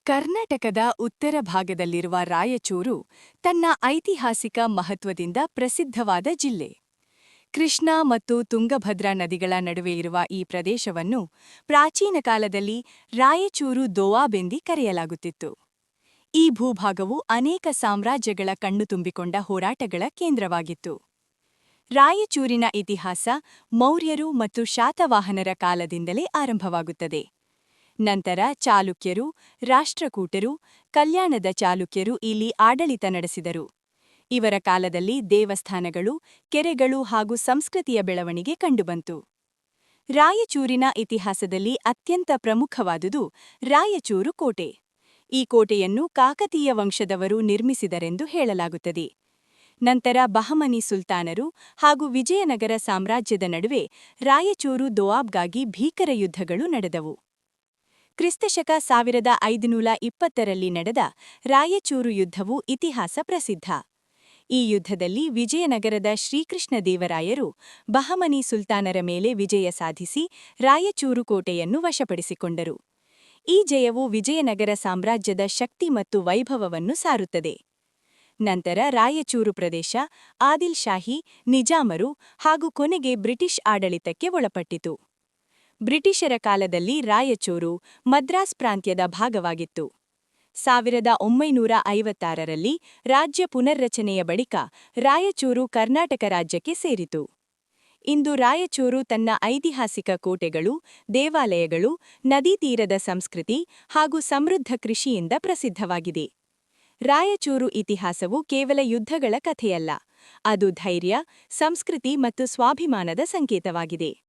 ಕರ್ನಾಟಕದ ಉತ್ತರ ಭಾಗದಲ್ಲಿರುವ ರಾಯಚೂರು ತನ್ನ ಐತಿಹಾಸಿಕ ಮಹತ್ವದಿಂದ ಪ್ರಸಿದ್ಧವಾದ ಜಿಲ್ಲೆ. ಕೃಷ್ಣಾ ಮತ್ತು ತುಂಗಭದ್ರಾ ನದಿಗಳ ನಡುವೆ ಇರುವ ಈ ಪ್ರದೇಶವನ್ನು ಪ್ರಾಚೀನ ಕಾಲದಲ್ಲಿ ರಾಯಚೂರು ದೋವಾಬೆಂದು ಕರೆಯಲಾಗುತ್ತಿತ್ತು. ಈ ಭೂಭಾಗವು ಅನೇಕ ಸಾಮ್ರಾಜ್ಯಗಳ ಕಣ್ಣು ತುಂಬಿಕೊಂಡ ಹೋರಾಟಗಳ ಕೇಂದ್ರವಾಗಿತ್ತು. ರಾಯಚೂರಿನ ಇತಿಹಾಸ ಮೌರ್ಯರು ಮತ್ತು ಶಾತವಾಹನರ ಕಾಲದಿಂದಲೇ ಆರಂಭವಾಗುತ್ತದೆ. ನಂತರ ಚಾಲುಕ್ಯರು, ರಾಷ್ಟ್ರಕೂಟರು, ಕಲ್ಯಾಣದ ಚಾಲುಕ್ಯರು ಇಲ್ಲಿ ಆಡಳಿತ ನಡೆಸಿದರು. ಇವರ ಕಾಲದಲ್ಲಿ ದೇವಸ್ಥಾನಗಳು, ಕೆರೆಗಳು ಹಾಗೂ ಸಂಸ್ಕೃತಿಯ ಬೆಳವಣಿಗೆ ಕಂಡುಬಂತು. ರಾಯಚೂರಿನ ಇತಿಹಾಸದಲ್ಲಿ ಅತ್ಯಂತ ಪ್ರಮುಖವಾದುದು ರಾಯಚೂರು ಕೋಟೆ. ಈ ಕೋಟೆಯನ್ನು ಕಾಕತೀಯ ವಂಶದವರು ನಿರ್ಮಿಸಿದರೆಂದು ಹೇಳಲಾಗುತ್ತದೆ. ನಂತರ ಬಹಮನಿ ಸುಲ್ತಾನರು ಹಾಗೂ ವಿಜಯನಗರ ಸಾಮ್ರಾಜ್ಯದ ನಡುವೆ ರಾಯಚೂರು ದೋಆಬ್ಗಾಗಿ ಭೀಕರ ಯುದ್ಧಗಳು ನಡೆದವು. ಕ್ರಿಸ್ತಶಕ 1520ರಲ್ಲಿ ನಡೆದ ರಾಯಚೂರು ಯುದ್ಧವು ಇತಿಹಾಸ ಪ್ರಸಿದ್ಧ. ಈ ಯುದ್ಧದಲ್ಲಿ ವಿಜಯನಗರದ ಶ್ರೀಕೃಷ್ಣದೇವರಾಯರು ಬಹಮನಿ ಸುಲ್ತಾನರ ಮೇಲೆ ವಿಜಯ ಸಾಧಿಸಿ ರಾಯಚೂರು ಕೋಟೆಯನ್ನು ವಶಪಡಿಸಿಕೊಂಡರು. ಈ ಜಯವು ವಿಜಯನಗರ ಸಾಮ್ರಾಜ್ಯದ ಶಕ್ತಿ ಮತ್ತು ವೈಭವವನ್ನು ಸಾರುತ್ತದೆ. ನಂತರ ರಾಯಚೂರು ಪ್ರದೇಶ ಆದಿಲ್ ಶಾಹಿ, ನಿಜಾಮರು ಹಾಗೂ ಕೊನೆಗೆ ಬ್ರಿಟಿಷ್ ಆಡಳಿತಕ್ಕೆ ಒಳಪಟ್ಟಿತು. ಬ್ರಿಟಿಷರ ಕಾಲದಲ್ಲಿ ರಾಯಚೂರು ಮದ್ರಾಸ್ ಪ್ರಾಂತ್ಯದ ಭಾಗವಾಗಿತ್ತು. 1956ರಲ್ಲಿ ರಾಜ್ಯ ಪುನರ್ರಚನೆಯ ಬಳಿಕ ರಾಯಚೂರು ಕರ್ನಾಟಕ ರಾಜ್ಯಕ್ಕೆ ಸೇರಿತು. ಇಂದು ರಾಯಚೂರು ತನ್ನ ಐತಿಹಾಸಿಕ ಕೋಟೆಗಳು, ದೇವಾಲಯಗಳು, ನದೀ ತೀರದ ಸಂಸ್ಕೃತಿ ಹಾಗೂ ಸಮೃದ್ಧ ಕೃಷಿಯಿಂದ ಪ್ರಸಿದ್ಧವಾಗಿದೆ. ರಾಯಚೂರು ಇತಿಹಾಸವು ಕೇವಲ ಯುದ್ಧಗಳ ಕಥೆಯಲ್ಲ, ಅದು ಧೈರ್ಯ, ಸಂಸ್ಕೃತಿ ಮತ್ತು ಸ್ವಾಭಿಮಾನದ ಸಂಕೇತವಾಗಿದೆ.